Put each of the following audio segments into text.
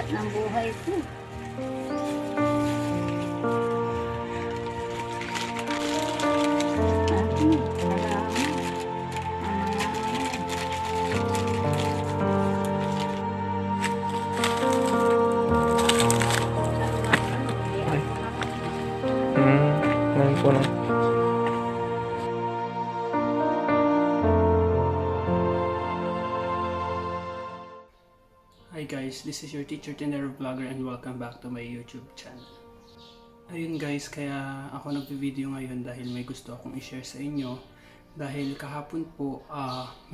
ng buhay ko. Ngayon po lang. Hi guys, this is your teacher Tinero Vlogger and welcome back to my YouTube channel. Ayun guys, kaya ako nagpi-video ngayon dahil may gusto akong i-share sa inyo. Dahil kahapon po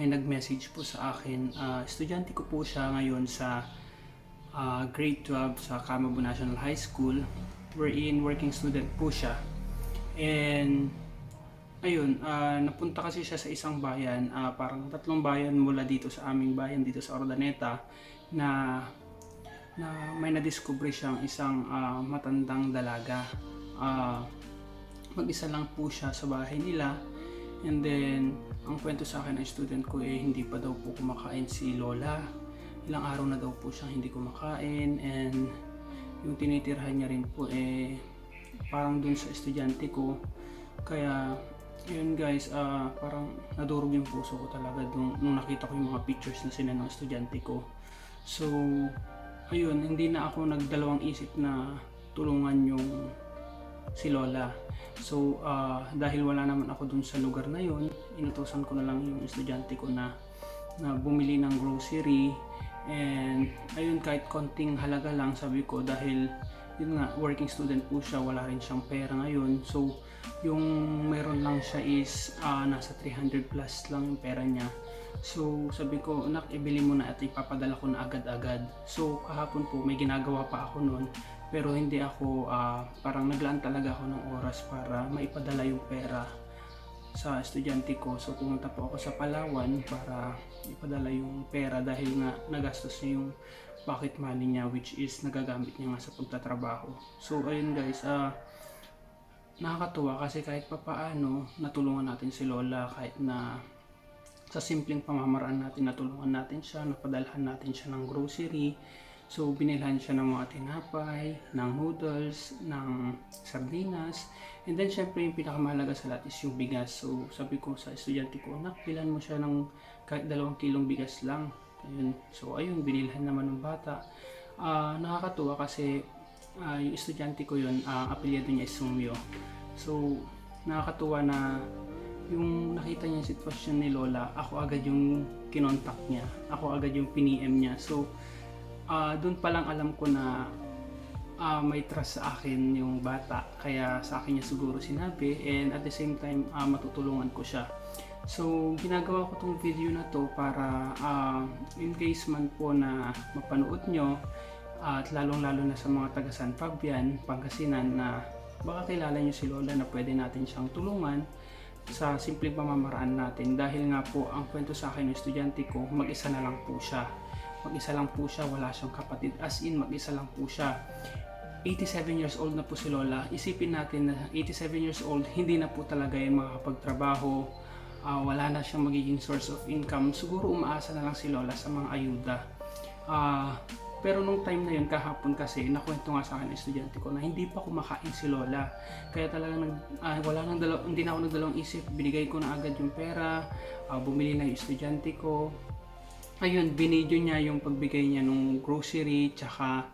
may nag-message po sa akin. Estudyante ko po siya ngayon sa grade 12 sa Camabu National High School, wherein working student po siya. And ayun, napunta kasi siya sa isang bayan, parang tatlong bayan mula dito sa aming bayan dito sa Ordaneta, na may nadiskubre siyang isang matandang dalaga. Mag-isa lang po siya sa bahay nila, and then ang kwento sa akin ng student ko hindi pa daw po kumakain si Lola. Ilang araw na daw po siyang hindi kumakain, and yung tinitirhan niya rin po parang dun sa estudyante ko. Kaya yun guys, parang nadurog yung puso ko talaga nung nakita ko yung mga pictures na sila ng estudyante ko. So ayun, hindi na ako nagdalawang isip na tulungan yung si Lola. So dahil wala naman ako dun sa lugar na yun, inutusan ko na lang yung estudyante ko na bumili ng grocery. And ayun, kahit konting halaga lang, sabi ko, dahil yun nga, working student po siya, wala rin siyang pera ngayon. So yung meron lang siya is nasa 300 plus lang yung pera niya. So sabi ko, anak, ibili mo na at ipapadala ko na agad-agad. So kahapon po may ginagawa pa ako noon, pero hindi ako parang naglaan talaga ako ng oras para maipadala yung pera sa estudyante ko. So pumunta po ako sa Palawan para ipadala yung pera dahil nga nagastos niya yung pocket money niya, which is nagagamit niya nga sa pagtatrabaho. So ayun guys, nakakatuwa kasi kahit papaano natulungan natin si Lola, kahit na sa simpleng pamamaraan natin, natulungan natin siya, napadalhan natin siya ng grocery. So binilhan siya ng mga tinapay, ng noodles, ng sardinas, and then syempre yung pinakamahalaga sa lahat is yung bigas. So sabi ko sa estudyante ko, anak, bilan mo siya ng kahit 2 kilong bigas lang. Ayun. So ayun, binilhan naman ng bata. Nakakatuwa kasi yung estudyante ko yun, apelyido niya is Sumyo. So nakakatuwa na yung nakita niya yung sitwasyon ni Lola, ako agad yung kinontak niya, ako agad yung piniem niya. So doon pa lang alam ko na may trust sa akin yung bata, kaya sa akin niya siguro sinabi, and at the same time matutulungan ko siya. So ginagawa ko tong video na to para in case man po na mapanood nyo, at lalong lalo na sa mga taga San Fabian, Pangasinan, na baka kilala nyo si Lola na pwede natin siyang tulungan sa simpleng pamamaraan natin. Dahil nga po, ang kwento sa akin ng estudyante ko, mag-isa na lang po siya. Mag-isa lang po siya, wala siyang kapatid. As in, mag-isa lang po siya. 87 years old na po si Lola. Isipin natin na 87 years old, hindi na po talaga yung makakapagtrabaho. Wala na siyang magiging source of income. Siguro umaasa na lang si Lola sa mga ayuda. Pero nung time na yun, kahapon kasi, nakwento nga sa akin ng estudyante ko na hindi pa kumakain si Lola. Kaya talagang hindi na ako nagdalawang isip, binigay ko na agad yung pera, bumili na yung estudyante ko. Ayun, binidyo niya yung pagbigay niya ng grocery, tsaka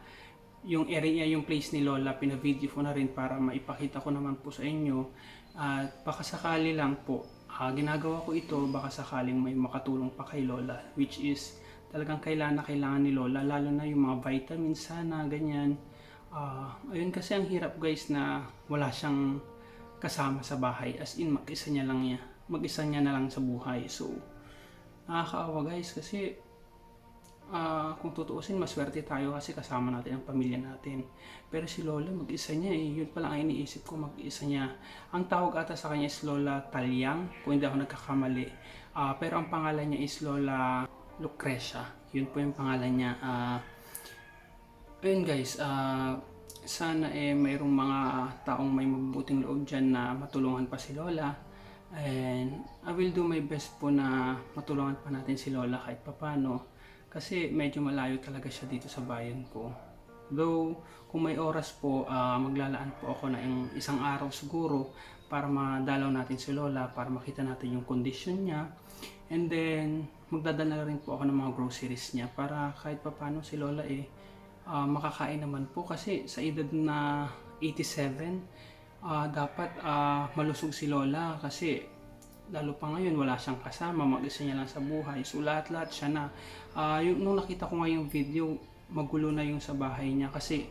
yung area, yung place ni Lola, pinavideo ko na rin para maipakita ko naman po sa inyo. At baka sakali lang po, ginagawa ko ito, baka sakaling may makatulong pa kay Lola, which is talagang kailangan ni Lola, lalo na yung mga vitamins sana, ganyan. Ayun, kasi ang hirap guys na wala siyang kasama sa bahay, as in mag-isa niya na lang sa buhay. So nakakaawa guys, kasi kung tutuusin, maswerte tayo kasi kasama natin ang pamilya natin. Pero si Lola, mag-isa niya yun pala ang iniisip ko, mag-isa niya. Ang tawag ata sa kanya is Lola Talyang, kung hindi ako nagkakamali. Pero ang pangalan niya is Lola Lucrecia, yun po yung pangalan niya. Ayun guys, sana mayroong mga taong may mabubuting loob dyan na matulungan pa si Lola. And I will do my best po na matulungan pa natin si Lola kahit papano. Kasi medyo malayo talaga siya dito sa bayan ko. Though, kung may oras po, maglalaan po ako na yung isang araw siguro para madalaw natin si Lola, para makita natin yung condition niya. And then, magdadala rin po ako ng mga groceries niya para kahit papano si Lola makakain naman po. Kasi sa edad na 87, dapat malusog si Lola kasi lalo pa ngayon wala siyang kasama, mag-isa niya lang sa buhay. So lahat-lahat siya na. Nung nakita ko nga yung video, magulo na yung sa bahay niya kasi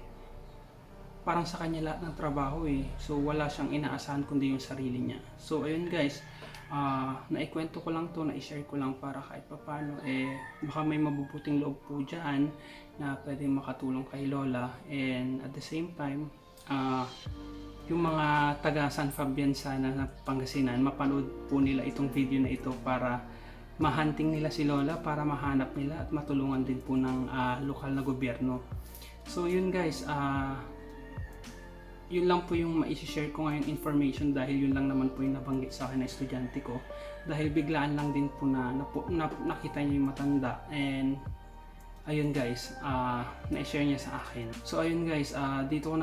parang sa kanya lahat ng trabaho eh. So wala siyang inaasahan kundi yung sarili niya. So ayun guys, naikwento ko lang to, na-share ko lang para kahit papano baka may mabubuting loob po dyan na pwede makatulong kay Lola. And at the same time, yung mga taga San Fabian sana na Pangasinan, mapanood po nila itong video na ito para mahunting nila si Lola, para mahanap nila at matulungan din po ng lokal na gobyerno. So yun guys, yun lang po yung ma-share ko ngayong information dahil yun lang naman po yung nabanggit sa akin na estudyante ko. Dahil biglaan lang din po na nakita niya yung matanda, and ayun guys, na-share niya sa akin. So ayun guys, dito ko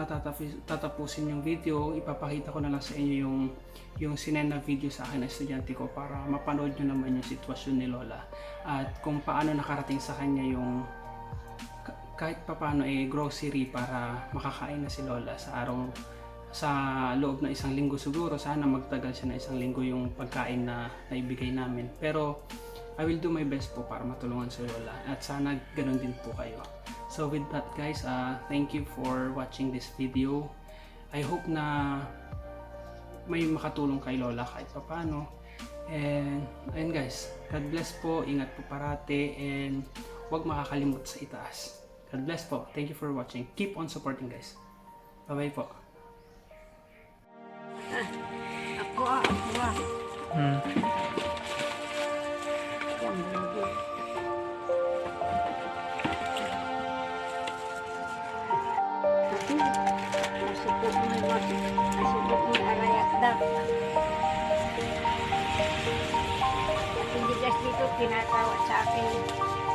tatapusin yung video. Ipapakita ko na lang sa inyo yung sinend na video sa akin na estudyante ko para mapanood nyo naman yung sitwasyon ni Lola at kung paano nakarating sa kanya yung kahit papaano grocery para makakain na si Lola sa loob ng isang linggo siguro. Sana magtagal siya na isang linggo yung pagkain na naibigay namin. Pero I will do my best po para matulungan si Lola at sana ganun din po kayo. So with that guys, thank you for watching this video. I hope na may makatulong kay Lola kahit paano. And ayun guys, God bless po, ingat po parate, and huwag makakalimot sa itaas. God bless po. Thank you for watching. Keep on supporting guys. Bye bye po. Ako. Hmm. Yan, baby. Kasi, nasipot mo arayat daw. At hindi guys dito, tinatawag sa akin.